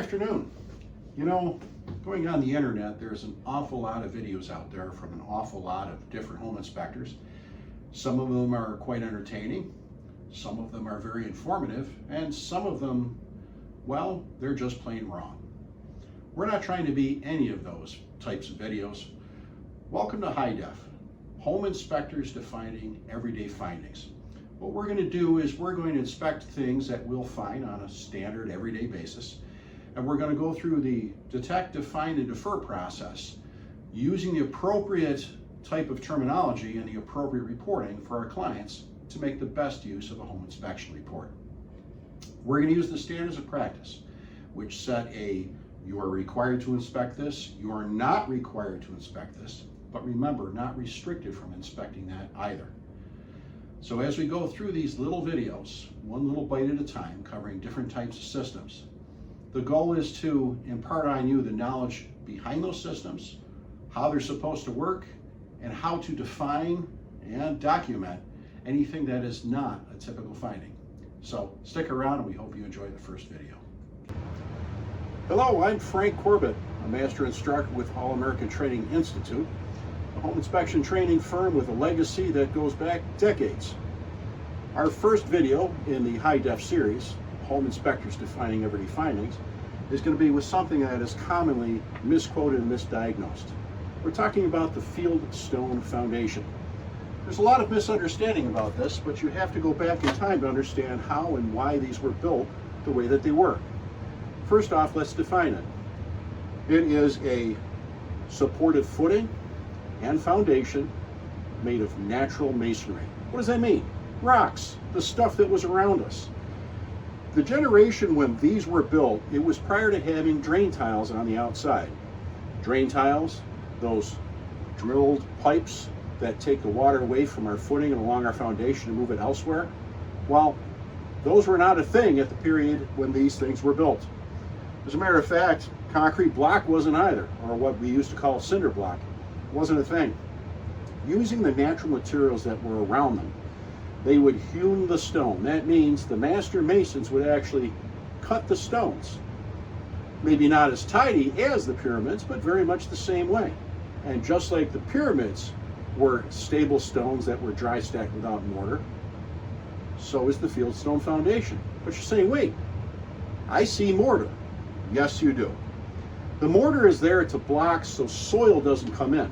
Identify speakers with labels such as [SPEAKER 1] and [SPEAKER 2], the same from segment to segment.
[SPEAKER 1] afternoon. You know, going on the internet, there's an awful lot of videos out there from an awful lot of different home inspectors. Some of them are quite entertaining, some of them are very informative, and some of them, well, they're just plain wrong. We're not trying to be any of those types of videos. Welcome to HIDEF, Home Inspectors Defining Everyday Findings. What we're going to do is we're going to inspect things that we'll find on a standard everyday basis, and we're going to go through the detect, define, and defer process using the appropriate type of terminology and the appropriate reporting for our clients to make the best use of a home inspection report. We're going to use the standards of practice, which set you are required to inspect this, you are not required to inspect this, but remember, not restricted from inspecting that either. So as we go through these little videos, one little bite at a time, covering different types of systems, the goal is to impart on you the knowledge behind those systems, how they're supposed to work, and how to define and document anything that is not a typical finding. So stick around and we hope you enjoy the first video. Hello, I'm Frank Corbett, a master instructor with All American Training Institute, a home inspection training firm with a legacy that goes back decades. Our first video in the HIDEF series, Home Inspectors Defining Everyday Findings, is going to be with something that is commonly misquoted and misdiagnosed. We're talking about the Fieldstone Foundation. There's a lot of misunderstanding about this, but you have to go back in time to understand how and why these were built the way that they were. First off, let's define it. It is a supported footing and foundation made of natural masonry. What does that mean? Rocks, the stuff that was around us. The generation when these were built, it was prior to having drain tiles on the outside. Drain tiles, those drilled pipes that take the water away from our footing and along our foundation and move it elsewhere, well, those were not a thing at the period when these things were built. As a matter of fact, concrete block wasn't either, or what we used to call cinder block. It wasn't a thing. Using the natural materials that were around them, they would hewn the stone. That means the master masons would actually cut the stones. Maybe not as tidy as the pyramids, but very much the same way. And just like the pyramids were stable stones that were dry stacked without mortar, so is the Fieldstone Foundation. But you're saying, wait, I see mortar. Yes, you do. The mortar is there to block so soil doesn't come in.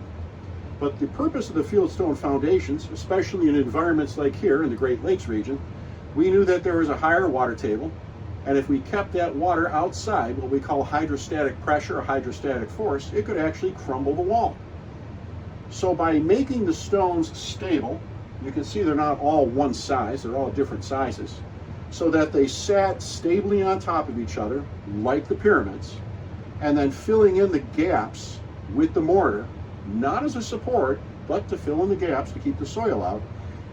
[SPEAKER 1] But the purpose of the Fieldstone foundations, especially in environments like here in the Great Lakes region, we knew that there was a higher water table, and if we kept that water outside, what we call hydrostatic pressure or hydrostatic force, it could actually crumble the wall. So by making the stones stable, you can see they're not all one size, they're all different sizes, so that they sat stably on top of each other, like the pyramids, and then filling in the gaps with the mortar, not as a support, but to fill in the gaps to keep the soil out.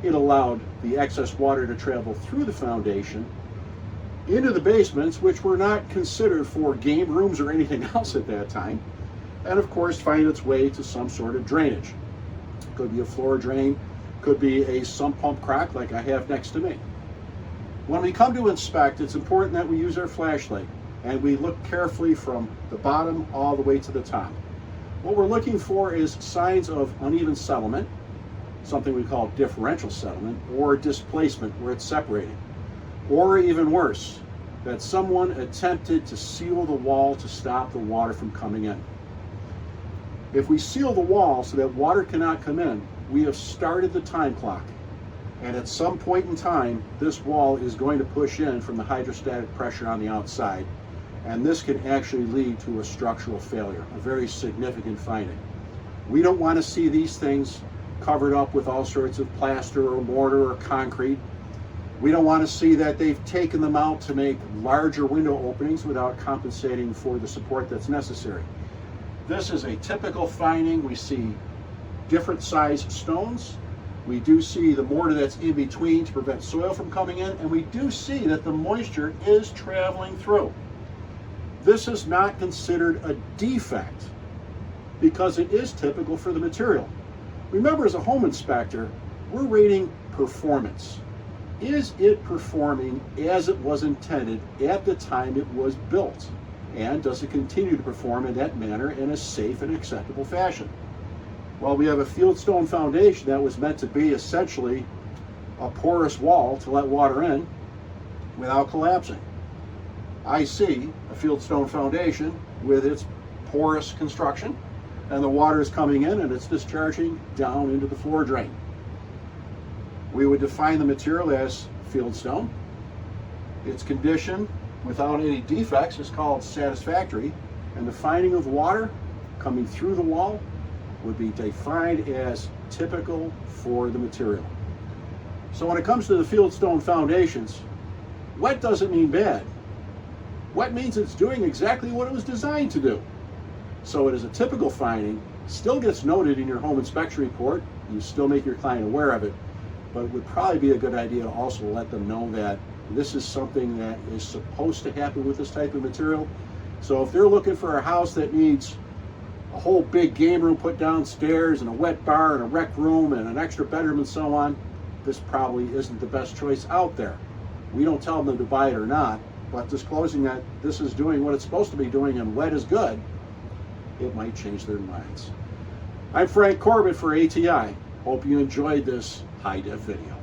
[SPEAKER 1] It allowed the excess water to travel through the foundation into the basements, which were not considered for game rooms or anything else at that time, and of course find its way to some sort of drainage. Could be a floor drain, could be a sump pump crack like I have next to me. When we come to inspect, it's important that we use our flashlight and we look carefully from the bottom all the way to the top. What we're looking for is signs of uneven settlement, something we call differential settlement, or displacement where it's separating. Or even worse, that someone attempted to seal the wall to stop the water from coming in. If we seal the wall so that water cannot come in, we have started the time clock. And at some point in time, this wall is going to push in from the hydrostatic pressure on the outside. And this can actually lead to a structural failure, a very significant finding. We don't want to see these things covered up with all sorts of plaster or mortar or concrete. We don't want to see that they've taken them out to make larger window openings without compensating for the support that's necessary. This is a typical finding. We see different sized stones. We do see the mortar that's in between to prevent soil from coming in, and we do see that the moisture is traveling through. This is not considered a defect because it is typical for the material. Remember, as a home inspector, we're rating performance. Is it performing as it was intended at the time it was built? And does it continue to perform in that manner in a safe and acceptable fashion? Well, we have a Fieldstone foundation that was meant to be essentially a porous wall to let water in without collapsing. I see a Fieldstone foundation with its porous construction, and the water is coming in and it's discharging down into the floor drain. We would define the material as Fieldstone. Its condition without any defects is called satisfactory, and the finding of water coming through the wall would be defined as typical for the material. So when it comes to the Fieldstone foundations, wet doesn't mean bad. Wet means it's doing exactly what it was designed to do. So it is a typical finding, still gets noted in your home inspection report, you still make your client aware of it, but it would probably be a good idea to also let them know that this is something that is supposed to happen with this type of material. So if they're looking for a house that needs a whole big game room put downstairs and a wet bar and a rec room and an extra bedroom and so on, this probably isn't the best choice out there. We don't tell them to buy it or not, but disclosing that this is doing what it's supposed to be doing and wet is good, it might change their minds. I'm Frank Corbett for ATI. Hope you enjoyed this HIDEF video.